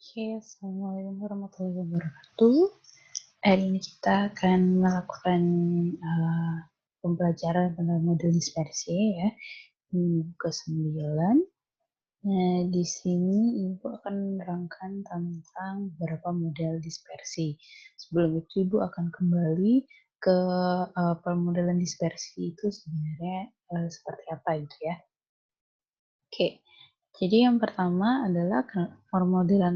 Oke, assalamualaikum warahmatullahi wabarakatuh. Hari ini kita akan melakukan pembelajaran tentang model dispersi ya di buku 9. Nah, di sini Ibu akan menerangkan tentang beberapa model dispersi. Sebelum itu Ibu akan kembali ke pemodelan dispersi itu sebenarnya seperti apa gitu ya. Oke, jadi yang pertama adalah pemodelan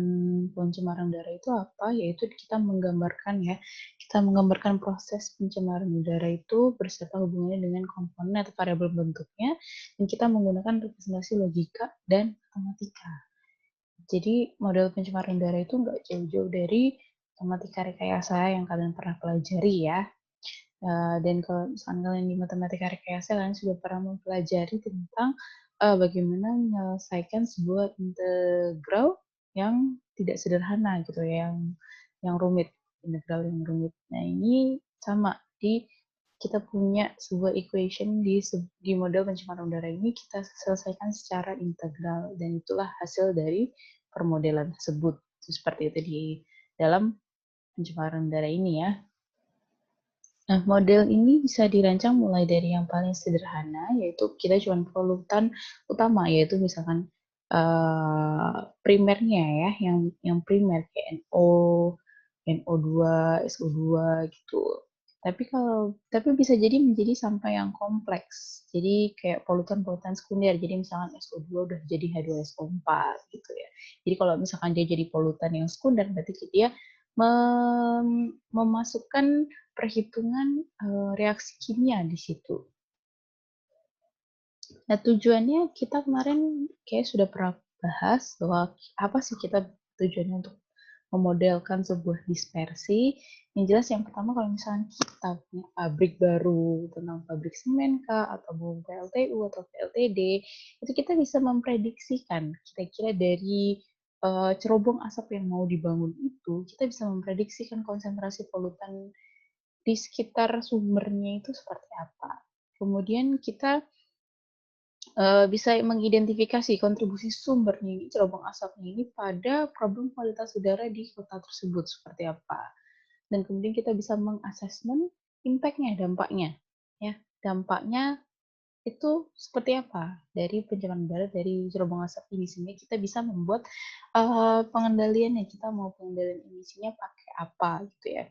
pencemaran udara itu apa? Yaitu kita menggambarkan ya, kita menggambarkan proses pencemaran udara itu beserta hubungannya dengan komponen atau variabel bentuknya, dan kita menggunakan representasi logika dan matematika. Jadi model pencemaran udara itu nggak jauh-jauh dari matematika rekayasa yang kalian pernah pelajari ya. Dan kalau misalkan kalian di matematika rekayasa, kalian sudah pernah mempelajari tentang bagaimana menyelesaikan sebuah integral yang tidak sederhana gitu ya, yang rumit, integral yang rumit. Nah, ini sama di kita punya sebuah equation di model pencemaran udara ini kita selesaikan secara integral, dan itulah hasil dari permodelan tersebut. Seperti itu di dalam pencemaran udara ini ya. Nah, model ini bisa dirancang mulai dari yang paling sederhana, yaitu kita cuma polutan utama, yaitu misalkan primernya ya, yang primer kayak NO2, SO2 gitu. Tapi bisa jadi menjadi sampah yang kompleks. Jadi kayak polutan-polutan sekunder. Jadi misalkan SO2 udah jadi H2SO4 gitu ya. Jadi kalau misalkan dia jadi polutan yang sekunder, berarti dia memasukkan perhitungan reaksi kimia di situ. Nah, tujuannya kita kemarin kayak sudah pernah bahas bahwa apa sih kita tujuannya untuk memodelkan sebuah dispersi. Yang jelas yang pertama, kalau misalnya kita punya pabrik baru tentang pabrik semen kah, atau mau PLTU atau PLTD, itu kita bisa memprediksikan kira-kira dari cerobong asap yang mau dibangun itu, kita bisa memprediksikan konsentrasi polutan di sekitar sumbernya itu seperti apa. Kemudian kita bisa mengidentifikasi kontribusi sumbernya ini, cerobong asapnya ini pada problem kualitas udara di kota tersebut seperti apa. Dan kemudian kita bisa mengasesmen impact-nya, dampaknya. Ya, dampaknya itu seperti apa dari pencemaran udara dari cerobong asap ini, sehingga kita bisa membuat pengendaliannya, kita mau pengendalian emisinya pakai apa gitu ya.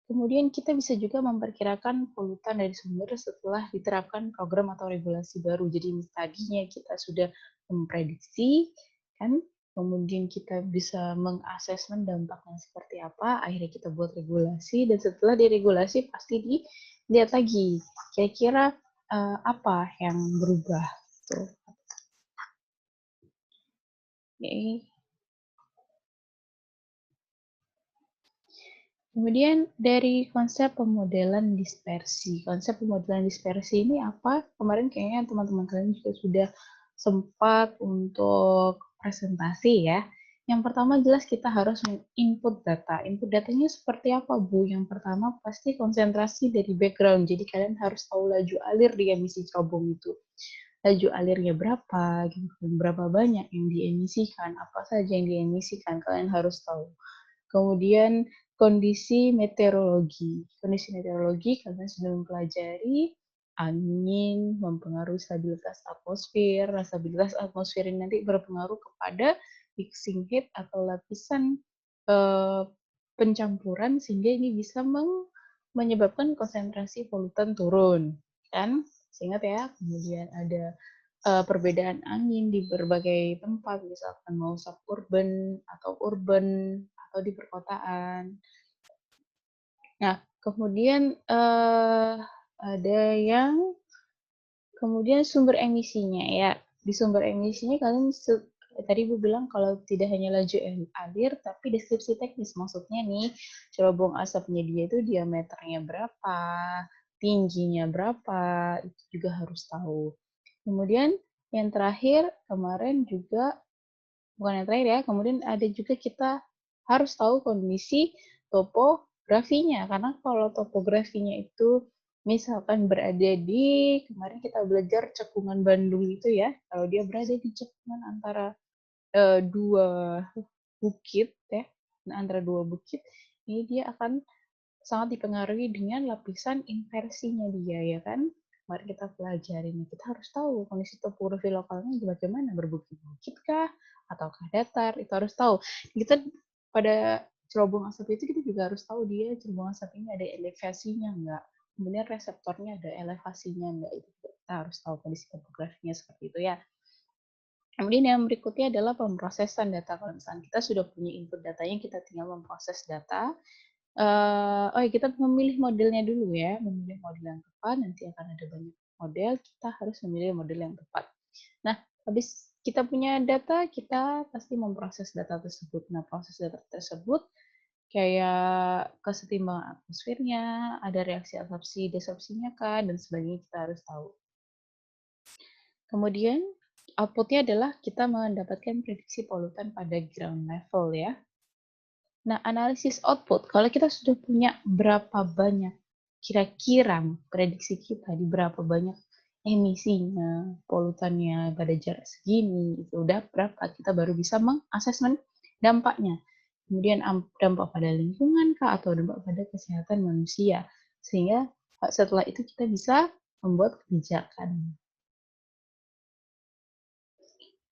Kemudian kita bisa juga memperkirakan polutan dari sumber setelah diterapkan program atau regulasi baru. Jadi tadinya kita sudah memprediksi, kan? Kemudian kita bisa mengasesmen dampaknya seperti apa, akhirnya kita buat regulasi, dan setelah diregulasi pasti dilihat lagi kira-kira apa yang berubah. Tuh. Okay. Kemudian dari konsep pemodelan dispersi. Konsep pemodelan dispersi ini apa? Kemarin kayaknya teman-teman kalian juga sudah sempat untuk presentasi ya. Yang pertama jelas kita harus input data. Input datanya seperti apa, Bu? Yang pertama pasti konsentrasi dari background. Jadi kalian harus tahu laju alir di emisi cerobong itu. Laju alirnya berapa, berapa banyak yang diemisikan, apa saja yang diemisikan, kalian harus tahu. Kemudian kondisi meteorologi. Kondisi meteorologi kalian sudah mempelajari angin mempengaruhi stabilitas atmosfer. Nah, stabilitas atmosfer ini nanti berpengaruh kepada mixing heat atau lapisan pencampuran, sehingga ini bisa menyebabkan konsentrasi polutan turun, kan? Ingat ya. Kemudian ada perbedaan angin di berbagai tempat, misalkan mau suburban atau urban atau di perkotaan. Nah, kemudian ada yang kemudian sumber emisinya ya. Di sumber emisinya kalian tadi Bu bilang kalau tidak hanya laju alir, tapi deskripsi teknis. Maksudnya nih, cerobong asapnya dia itu diameternya berapa, tingginya berapa, itu juga harus tahu. Kemudian yang terakhir kemarin juga, bukan yang terakhir ya, kemudian ada juga kita harus tahu kondisi topografinya, karena kalau topografinya itu misalkan berada di, kemarin kita belajar cekungan Bandung itu ya, kalau dia berada di cekungan antara dua bukit ya, nah antara dua bukit, ini dia akan sangat dipengaruhi dengan lapisan inversinya dia ya kan. Mari kita pelajari nih, kita harus tahu kondisi topografi lokalnya bagaimana, berbukit-bukit kah ataukah datar, itu harus tahu. Kita pada cerobong asap itu kita juga harus tahu dia cerobong asap ini ada elevasinya enggak, kemudian reseptornya ada elevasinya enggak, itu kita harus tahu kondisi topografinya seperti itu ya. Kemudian yang berikutnya adalah pemrosesan data. Kalau misalnya kita sudah punya input datanya, kita tinggal memproses data. Oh ya, kita memilih modelnya dulu ya, memilih model yang tepat, nanti akan ada banyak model, kita harus memilih model yang tepat. Nah, habis kita punya data, kita pasti memproses data tersebut. Nah, proses data tersebut kayak kesetimbangan atmosfernya, ada reaksi absorpsi, desorpsinya kan, dan sebagainya kita harus tahu. Kemudian outputnya adalah kita mendapatkan prediksi polutan pada ground level ya. Nah, analisis output, kalau kita sudah punya berapa banyak kira-kira prediksi kita di berapa banyak emisinya, polutannya pada jarak segini, itu udah berapa, kita baru bisa mengasesmen dampaknya. Kemudian dampak pada lingkungan kah atau dampak pada kesehatan manusia. Sehingga setelah itu kita bisa membuat kebijakan.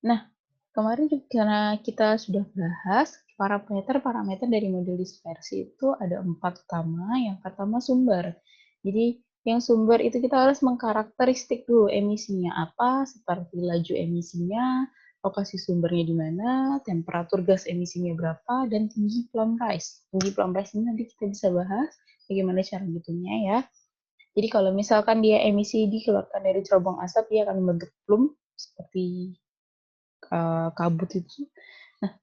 Nah, kemarin juga karena kita sudah bahas parameter-parameter dari model dispersi itu ada 4 utama. Yang pertama sumber. Jadi yang sumber itu kita harus mengkarakteristik dulu emisinya apa, seperti laju emisinya, lokasi sumbernya di mana, temperatur gas emisinya berapa, dan tinggi plumb rise. Tinggi plumb rise ini nanti kita bisa bahas bagaimana cara ngitungnya ya. Jadi kalau misalkan dia emisi dikeluarkan dari cerobong asap, dia akan membentuk plume seperti kabut itu. Nah,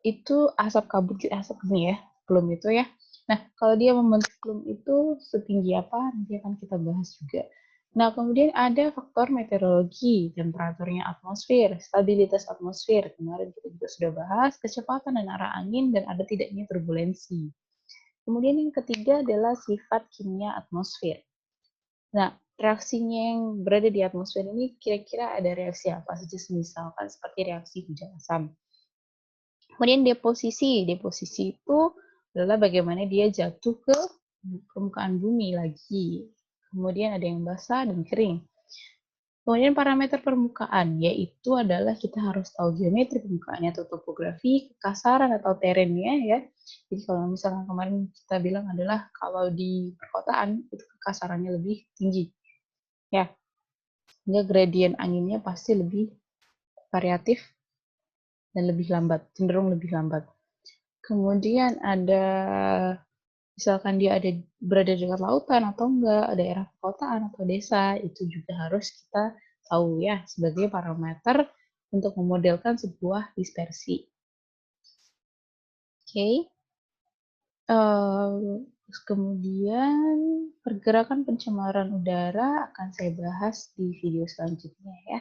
itu asap kabut, asap ini ya, plume itu ya. Nah, kalau dia membentuk plume itu setinggi apa, nanti akan kita bahas juga. Nah, kemudian ada faktor meteorologi, temperaturnya atmosfer, stabilitas atmosfer. Kemarin kita juga sudah bahas kecepatan dan arah angin dan ada tidaknya turbulensi. Kemudian yang ketiga adalah sifat kimia atmosfer. Nah, reaksinya yang berada di atmosfer ini kira-kira ada reaksi apa saja, misalkan seperti reaksi hujan asam. Kemudian deposisi. Deposisi itu adalah bagaimana dia jatuh ke permukaan bumi lagi. Kemudian ada yang basah dan kering. Kemudian parameter permukaan, yaitu adalah kita harus tahu geometri permukaannya atau topografi, kekasaran atau terennya ya. Jadi kalau misalnya kemarin kita bilang adalah kalau di perkotaan itu kekasarannya lebih tinggi. Ya, sehingga gradien anginnya pasti lebih variatif dan lebih lambat, cenderung lebih lambat. Kemudian ada misalkan dia berada di dekat lautan atau enggak, daerah perkotaan atau desa, itu juga harus kita tahu ya sebagai parameter untuk memodelkan sebuah dispersi. Oke. Terus kemudian pergerakan pencemaran udara akan saya bahas di video selanjutnya ya.